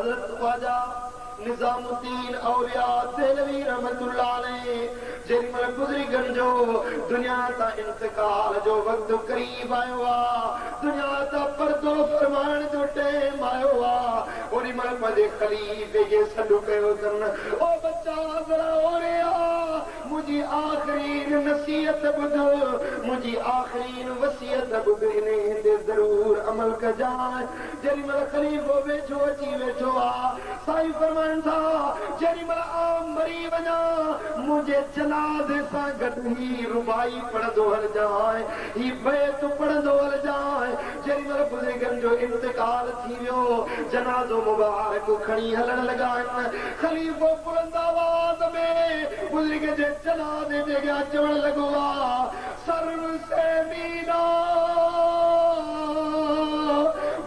हजरत ख्वाजा निजामुद्दीन औलिया देहलवी रहमतुल्लाह अलैह जेरी मल गुजरी गंजो दुनिया ता इंतकाल जो वक्त करीब आयो आ दुनिया ता पर्दो फरमान जो टाइम आयो आ ओरी मल पदे खलीफे के सलू कयो तन ओ बच्चा जरा ओरे आ मुझी आखिरी नसीहत बुध मुझी आखिरी वसीयत बुध इने दे जरूर अमल कर जाए जेरी मल खलीफो वेठो अची वेठो आ साईं फरमान था जेरी मल आम मरी वना मुझे जनाज़े सा गड ही रुबाई पढ़दो हल जाए ही बैत पढ़दो हल जाए जेरी मल बुजुर्गन जो इंतकाल थी वियो जनाज़ो मुबारक खणी हलण लगा खलीफो बुलंद आवाज़ में बुजुर्ग जे जनाज़े जे अॻियां चवण लॻो आ सर्व से मीना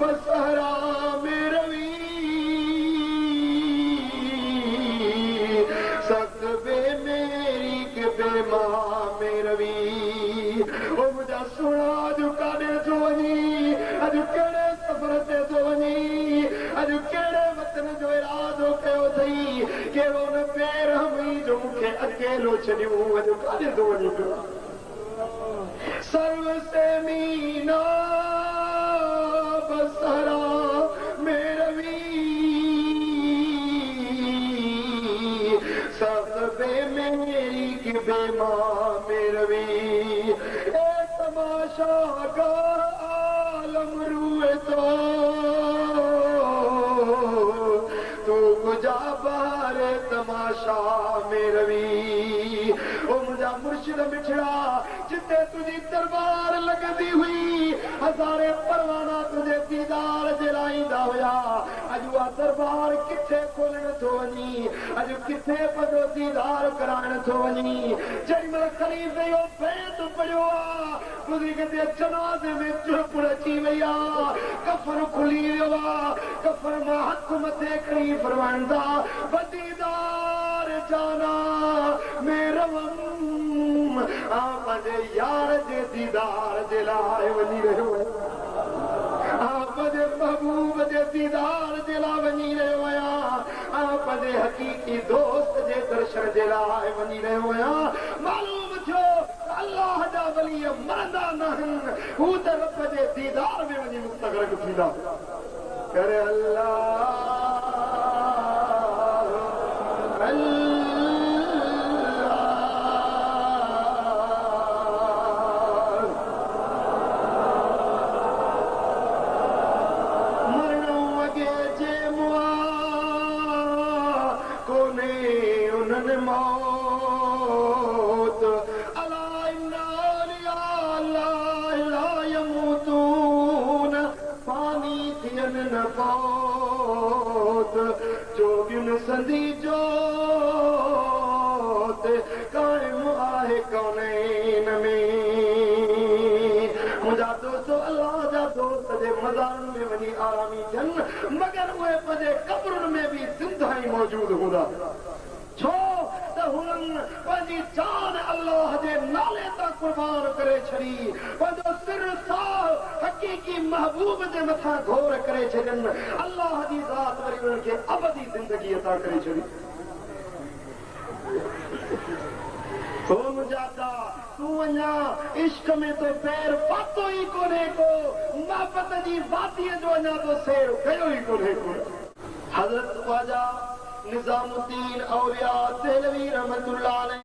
बसहरा में रवी सतबे मेरी के बेमा में रवी ओ मुझा सुना अॼु काॾे थो वञी अॼु कहिड़े सफ़र ते थो वञी अॼु कहिड़े वतन जो इरादो कयो अथई कहिड़ो न बेरहमी जो मूंखे अकेलो छॾियो अॼु काॾे थो वञी पियो सर्व से मीना बसरा में रवी सतबे मेरी की बेमा में रवी ए तमाशा का आलम रूए तो तू गुजा बारे तमाशा में रवी ओ मुझा मुर्शिद मिठड़ा जिते तुझी दरबार लगदी हुई हजारे परवाना तुझे दीदार जलाईंदा हुया अॼु आ दरबार किथे खोलण थो वञी अॼु किथे पदो दीदार कराइण थो वञी जेॾी महिल खलीफ़े जो बैत पढ़ियो आ बुज़ुर्ग जे जनाज़े में चुप अची वई आ कफन खुली वियो आ कफन मां हथ मथे खणी फरमाईंदा बदीदार जाना मेरा आप यार जे दीदार जे लाइ वञी रहियो आप जे महबूब जे दीदार जे लाइ वञी रहियो आहियां आप जे हक़ीक़ी दोस्त जे दर्शन जे लाइ वञी रहियो आहियां मालूम थियो अल्लाह जा वली मरंदा न आहिनि हू त रब जे दीदार में वञी मुस्तग़रक़ थींदा करे अल्लाह मौत अला इन्ना ला यमूतून पानी थियन न पौत जोगिन संदी जोत कायम आहे कौनैन में मुंहिंजा दोस्त अल्लाह जा दोस्त जे मज़ारनि में वञी आरामी थियनि मगर उहे पंहिंजे क़ब्रुनि में बि ज़िंदा ई मौजूद हूंदा छो त हुननि पंहिंजी जान अल्लाह जे नाले तां कुर्बान करे छॾी पंहिंजो सिर साह हक़ीक़ी महबूब जे मथां घोर करे छॾनि अल्लाह जी ज़ात वरी उन्हनि खे अबदी ज़िंदगी अता करे छॾी ओ मुंहिंजा तूं अञा इश्क में तो पैर पातो ई कोन्हे को मोहबत जी वादीअ जो अञा तो सैर कयो ई कोन्हे को हज़रत ख्वाजा निजामुद्दीन औलिया देहलवी रहमतुल्लाह अलैह